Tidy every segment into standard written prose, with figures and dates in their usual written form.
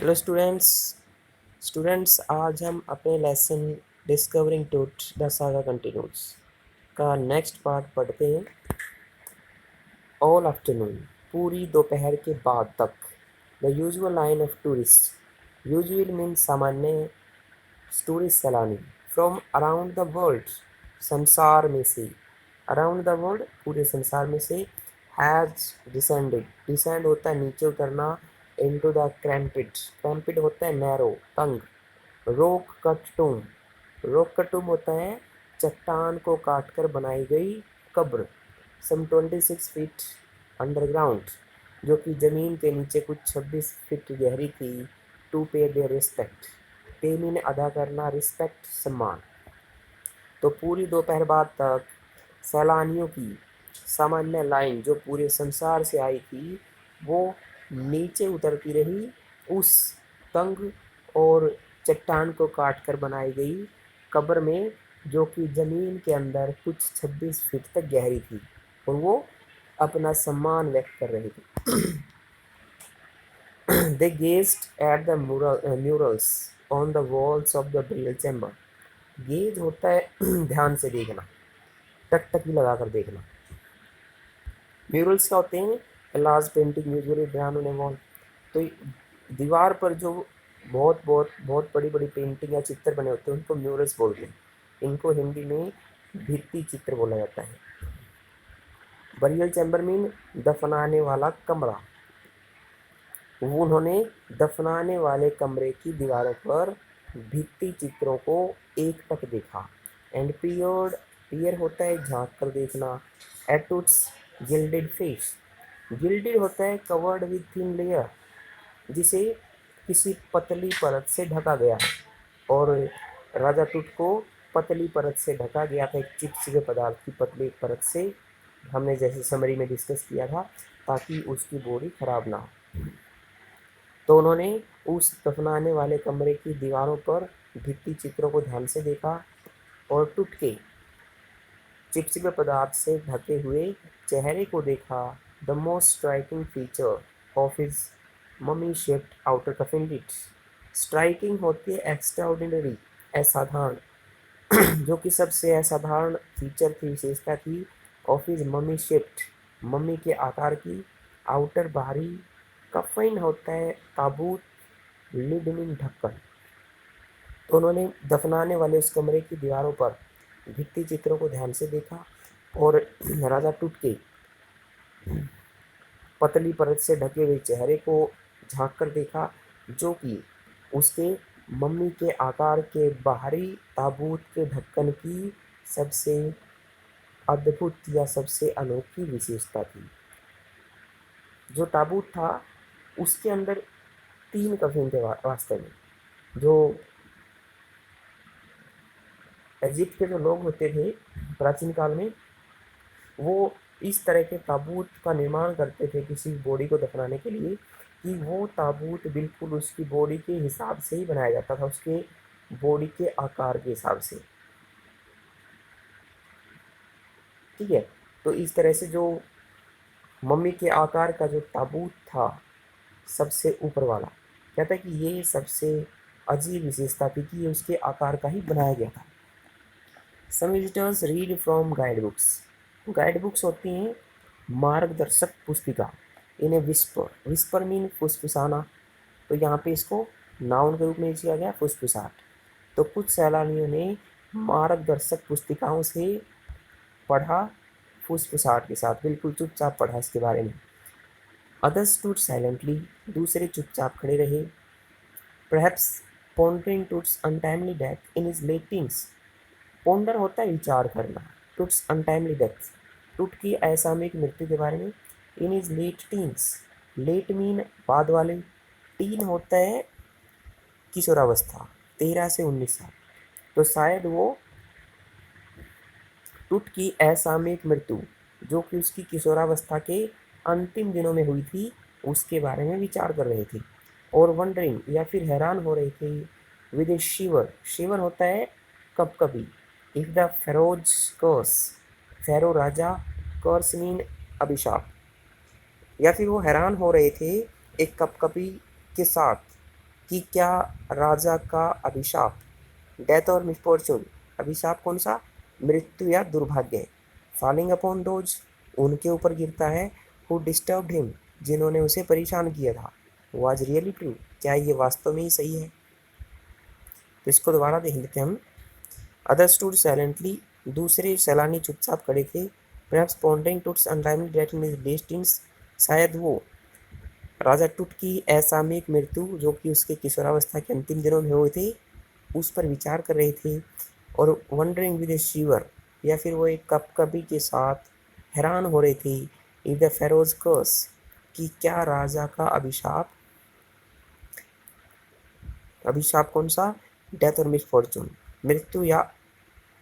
Hello students आज हम अपने लेसन डिस्कवरिंग टूट द सागा कंटिन्यूस का नेक्स्ट पार्ट पढ़ते हैं। ऑल आफ्टरनून, पूरी दोपहर के बाद तक। The usual line of tourist, usual mean सामान्य, टूरिस्ट सैलानी, फ्रॉम अराउंड द वर्ल्ड, संसार में से, अराउंड द वर्ल्ड पूरे संसार में से, हैज डिसेंडेड, डिसेंड होता है नीचे उतरना, इनटू द क्रैम्पिड, क्रैम्पिड होता है नैरो तंग, रोक कट टूम, रोक कट टूम होता है चट्टान को काटकर बनाई गई कब्र, सम 26 फीट अंडरग्राउंड, जो कि ज़मीन के नीचे कुछ 26 फीट गहरी थी। टू पे देयर रिस्पेक्ट, पे मीन अदा करना, रिस्पेक्ट सम्मान। तो पूरी दोपहर बाद तक सैलानियों की सामान्य लाइन जो पूरे संसार से आई थी वो नीचे उतरती रही उस तंग और चट्टान को काटकर बनाई गई कब्र में, जो कि ज़मीन के अंदर कुछ 26 फीट तक गहरी थी, और वो अपना सम्मान व्यक्त कर रही थी। They gazed at the murals on the walls of the burial chamber. Gauge होता है ध्यान से देखना, टकटकी लगाकर देखना। म्यूरल्स क्या होते हैं? Large painting usually drawn on A wall. तो दीवार पर जो बहुत बड़ी बड़ी पेंटिंग या चित्र बने होते हैं उनको म्यूरल्स बोलते हैं। इनको हिंदी में भित्ति चित्र बोला जाता है। बरियल चैम्बर मीन दफनाने वाला कमरा। उन्होंने दफनाने वाले कमरे की दीवारों पर भित्ति चित्रों को एकटक देखा। एंड पियर होता है झांक कर देखना। एटुट्स गिल्डेड फेस, गिल्डेड होता है कवर्ड विथ थिन लेयर, जिसे किसी पतली परत से ढका गया है, और राजा टुट को पतली परत से ढका गया था, एक चिपचिपे पदार्थ की पतली परत से, हमने जैसे समरी में डिस्कस किया था, ताकि उसकी बॉडी खराब ना हो। तो उन्होंने उस दफनाने वाले कमरे की दीवारों पर भित्ति चित्रों को ध्यान से देखा और टूट के चिपचिपे पदार्थ से ढके हुए चेहरे को देखा। The most striking feature of his mummy shaped outer coffin lid, striking होती है एक्स्ट्राऑर्डिनरी, असाधारण, जो कि सबसे असाधारण फीचर थी, विशेषता थी, of his mummy shaped, mummy के आकार की, आउटर बाहरी, कफिन होता है ताबूत, लिड मीन ढक्कन। तो उन्होंने दफनाने वाले उस कमरे की दीवारों पर भित्ति चित्रों को ध्यान से देखा और राजा टूट के पतली परत से ढके हुए चेहरे को झांक कर देखा, जो कि उसके मम्मी के आकार के बाहरी ताबूत के ढक्कन की सबसे अद्भुत या सबसे अनोखी विशेषता थी। जो ताबूत था उसके अंदर 3 कफन थे वास्तव में। जो इजिप्ट के जो लोग होते थे प्राचीन काल में, वो इस तरह के ताबूत का निर्माण करते थे किसी बॉडी को दफनाने के लिए, कि वो ताबूत बिल्कुल उसकी बॉडी के हिसाब से ही बनाया जाता था, उसके बॉडी के आकार के हिसाब से। ठीक है, तो इस तरह से जो मम्मी के आकार का जो ताबूत था सबसे ऊपर वाला, कहता है कि ये सबसे अजीब विशेषता थी कि ये उसके आकार का ही बनाया गया था। Some visitors read from guide books, guide books होती हैं मार्गदर्शक पुस्तिका, इन्हें विस्पर, विस्पर मीन फुसफुसाना, तो यहाँ पे इसको नाउन के रूप में यूज किया गया, फुसफुसाहट। तो कुछ सैलानियों ने मार्गदर्शक पुस्तिकाओं से पढ़ा, फुसफुसाहट के साथ, बिल्कुल चुपचाप पढ़ा इसके बारे में। अदर्स स्टूड साइलेंटली, दूसरे चुपचाप खड़े रहे। Perhaps pondering Tut's untimely death in his late teens, ponder होता है विचार करना, टुट्स अनटाइमली डेथ, टुट की असामयिक मृत्यु के बारे में, in his late teens, late mean बाद वाले, टीन होता है किशोरावस्था, 13 से 19 साल, तो शायद वो टुट की असामयिक मृत्यु जो कि उसकी किशोरावस्था के अंतिम दिनों में हुई थी उसके बारे में विचार कर रहे थे, और वंडरिंग या फिर हैरान हो रहे थे। विद ए शिवर, शिवर होता है कपकपी, if the pharaoh's curse, pharaoh राजा, कर्स मीन अभिशाप, या फिर वो हैरान हो रहे थे एक कपकपी के साथ, कि क्या राजा का अभिशाप, डेथ और मिसफॉर्चून, अभिशाप कौन सा, मृत्यु या दुर्भाग्य, फॉलिंग अपॉन दोज, उनके ऊपर गिरता है, हु डिस्टर्ब्ड हिम, जिन्होंने उसे परेशान किया था, वाज रियली ट्रू, क्या ये वास्तव में ही सही है। तो इसको दोबारा देख लेते हैं हम। अदर स्टूड साइलेंटली, दूसरे सैलानी चुपचाप खड़े थे, perhaps pondering Tut's untimely death in his destinies, शायद वो राजा टुट की असामयिक मृत्यु जो कि उसके किशोरावस्था के अंतिम दिनों में हुए थे उस पर विचार कर रहे थे, और वंडरिंग विद ए शिवर, या फिर वो एक कपकपी के साथ हैरान हो रहे थे, इफ द फेरोज कर्स, कि क्या राजा का अभिशाप, अभिशाप कौन सा, डेथ और मिसफॉर्चून, मृत्यु या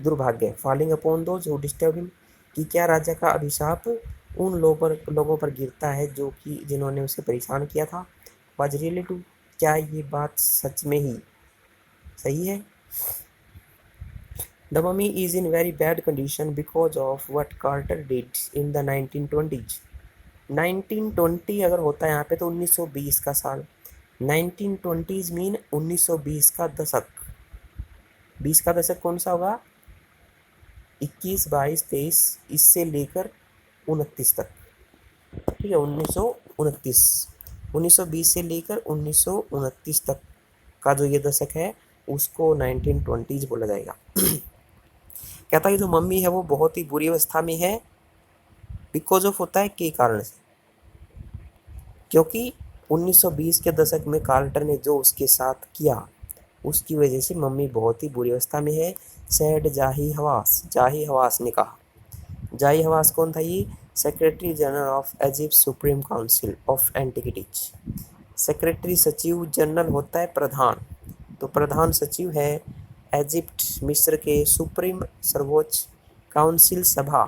दुर्भाग्य, falling upon those who disturb him, कि क्या राजा का अभिशाप उन लोगों पर गिरता है जो कि जिन्होंने उसे परेशान किया था, वाज रियली ट्रू, क्या ये बात सच में ही सही है। The mummy is in very bad condition because of what Carter did in the 1920s. 1920 अगर होता है यहाँ पे तो 1920 का साल, 1920s मीन 1920 का दशक, 20 का दशक कौन सा होगा, 21, 22, 23, इससे लेकर 29 तक, ठीक है, 1929, 1920 से लेकर 1929 तक का जो ये दशक है उसको 1920s बोला जाएगा। कहता है जो मम्मी है वो बहुत ही बुरी अवस्था में है, बिकॉज ऑफ होता है के कारण से, क्योंकि 1920 के दशक में कार्टर ने जो उसके साथ किया उसकी वजह से मम्मी बहुत ही बुरी अवस्था में है। सैड जाही हवास, जाही हवास ने कहा, जाही हवास कौन था, ये secretary general of Egypt supreme council of antiquities, secretary सचिव जनरल होता है प्रधान, तो प्रधान सचिव है इजिप्ट मिस्र के सुप्रीम सर्वोच्च काउंसिल सभा,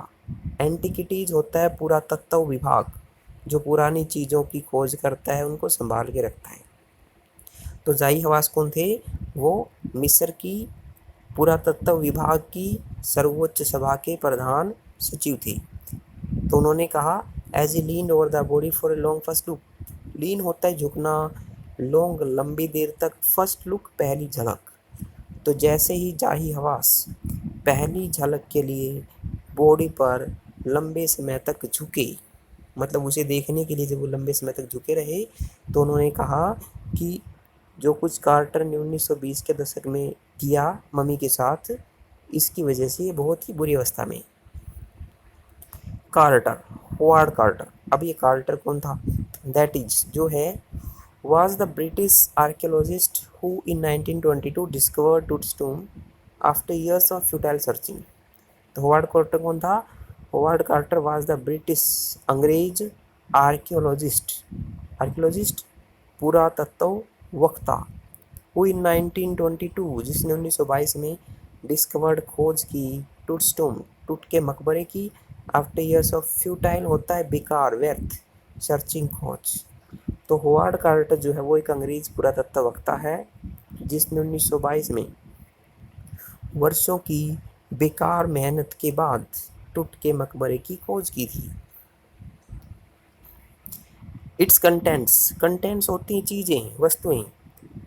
एंटिक्विटीज होता है पुरातत्व विभाग जो पुरानी चीज़ों की खोज करता है उनको संभाल के रखता है। तो जाही हवास कौन थे, वो मिस्र की पुरातत्व विभाग की सर्वोच्च सभा के प्रधान सचिव थे। तो उन्होंने कहा as a lean over the body for a long first look, lean होता है झुकना, लॉन्ग लंबी देर तक, फर्स्ट लुक पहली झलक, तो जैसे ही जाही हवास पहली झलक के लिए बॉडी पर लंबे समय तक झुके, मतलब उसे देखने के लिए जब वो लंबे समय तक झुके रहे, तो उन्होंने कहा कि जो कुछ कार्टर ने 1920 के दशक में किया मम्मी के साथ, इसकी वजह से ये बहुत ही बुरी अवस्था में। कार्टर, होवार्ड कार्टर, अब ये कार्टर कौन था, दैट इज जो है was the British archaeologist who in 1922 discovered Tut's tomb after years of futile searching। तो होवार्ड कार्टर कौन था, Howard Carter was the British, अंग्रेज आर्कियोलॉजिस्ट, आर्कियोलॉजिस्ट पुरातत्व वक्ता, हु इन 1922 जिसने 1922 में डिस्कवर्ड खोज की टुट्स टूम, टुट के मकबरे की, आफ्टर ईयर्स ऑफ फ्यूटाइल होता है बेकार व्यर्थ सर्चिंग खोज। तो होवार्ड कार्टर जो है वो एक अंग्रेज पुरातत्व वक्ता है जिसने 1922 में वर्षों की बेकार मेहनत के बाद टुट के मकबरे की खोज की थी। इट्स कंटेंट्स, कंटेंट्स होती हैं चीज़ें, वस्तुएं,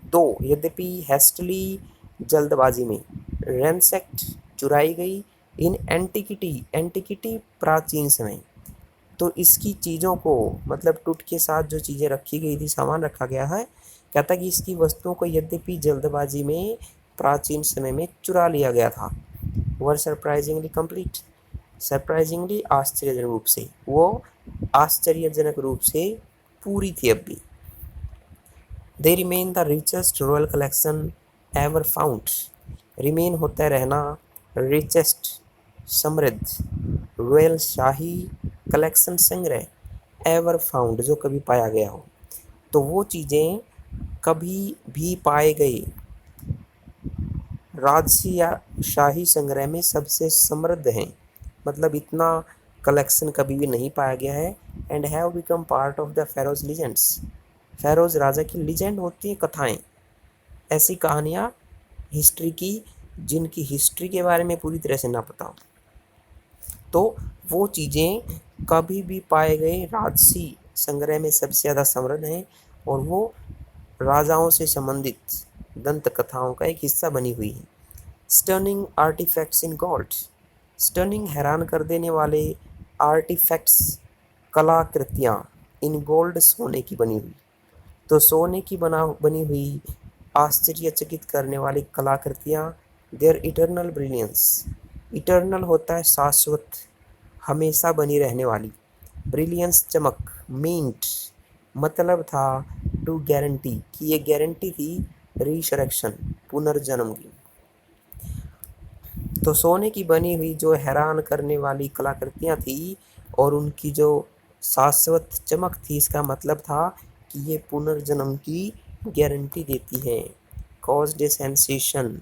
दो यद्यपि हेस्टली जल्दबाजी में, रैंसेक्ट चुराई गई, इन एंटिकिटी, एंटिकिटी प्राचीन समय, तो इसकी चीज़ों को मतलब टुट के साथ जो चीज़ें रखी गई थी, सामान रखा गया है, कहता कि इसकी वस्तुओं को यद्यपि जल्दबाजी में प्राचीन समय में चुरा लिया गया था, वर सरप्राइजिंगली कंप्लीट, सरप्राइजिंगली आश्चर्यजनक रूप से, वो आश्चर्यजनक रूप से पूरी थी अब भी। They remain the richest royal collection ever found, remain होता है रहना, रिचेस्ट समृद्ध, रॉयल शाही, कलेक्शन संग्रह, एवर फाउंड जो कभी पाया गया हो, तो वो चीज़ें कभी भी पाए गए राजसी या शाही संग्रह में सबसे समृद्ध हैं, मतलब इतना कलेक्शन कभी भी नहीं पाया गया है। And have become part of the pharaoh's legends, pharaoh's राजा की लीजेंड होती है कथाएं, ऐसी कहानियाँ हिस्ट्री की जिनकी हिस्ट्री के बारे में पूरी तरह से ना पता हो, तो वो चीज़ें कभी भी पाए गए राजसी संग्रह में सबसे ज़्यादा समृद्ध हैं, और वो राजाओं से संबंधित दंत कथाओं का एक हिस्सा बनी हुई है। Stunning artifacts in gold, stunning हैरान कर देने वाले आर्टिफैक्ट्स कलाकृतियाँ इन गोल्ड सोने की बनी हुई। तो सोने की बनी हुई आश्चर्यचकित करने वाली कलाकृतियाँ, देयर इटर्नल ब्रिलियंस, इटर्नल होता है शाश्वत, हमेशा बनी रहने वाली, ब्रिलियंस चमक, मींट मतलब था टू गारंटी कि ये गारंटी थी रिसरेक्शन पुनर्जन्म की। तो सोने की बनी हुई जो हैरान करने वाली कलाकृतियाँ थी और उनकी जो शाश्वत चमक थी, इसका मतलब था कि ये पुनर्जन्म की गारंटी देती हैं। कॉज्ड ए सेंसेशन,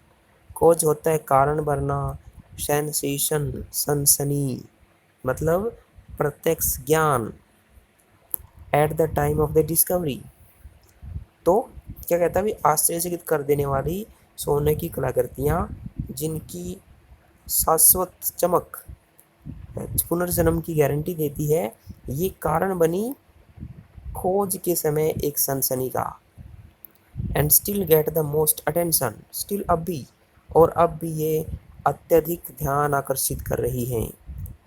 कॉज होता है कारण बनना, सेंसेशन सनसनी मतलब प्रत्यक्ष ज्ञान, at the time of the discovery. तो क्या कहता है, आश्चर्यचकित कर देने वाली सोने की कलाकृतियाँ जिनकी शाश्वत चमक पुनर्जन्म की गारंटी देती है, ये कारण बनी खोज के समय एक सनसनी का। And still get the most attention, still अब भी, और अब भी ये अत्यधिक ध्यान आकर्षित कर रही हैं।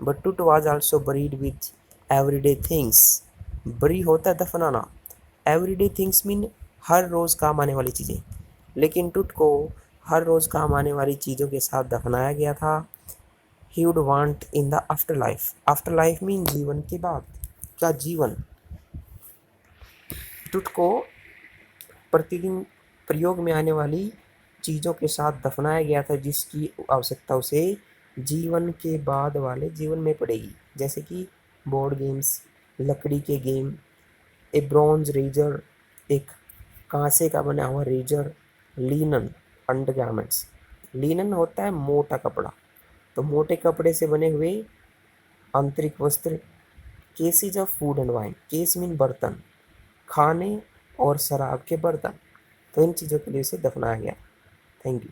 बट टूट was also buried with everyday things, बरी होता है दफनाना, एवरीडे थिंग्स मीन हर रोज़ काम आने वाली चीज़ें, लेकिन टूट को हर रोज़ काम आने वाली चीज़ों के साथ दफनाया गया था। He would want in the after life mean जीवन के बाद, क्या जीवन, टूट को प्रतिदिन प्रयोग में आने वाली चीज़ों के साथ दफनाया गया था जिसकी आवश्यकता उसे जीवन के बाद वाले जीवन में पड़ेगी, जैसे कि बोर्ड गेम्स, लकड़ी के गेम, ए ब्रॉन्ज रेजर, एक कांसे का बना हुआ रेजर, लीनन अंडरगारमेंट्स, लीनन होता है मोटा कपड़ा, तो मोटे कपड़े से बने हुए आंतरिक वस्त्र, cases of food and wine, case mean बर्तन, खाने और शराब के बर्तन, तो इन चीज़ों के लिए इसे दफनाया गया। Thank you.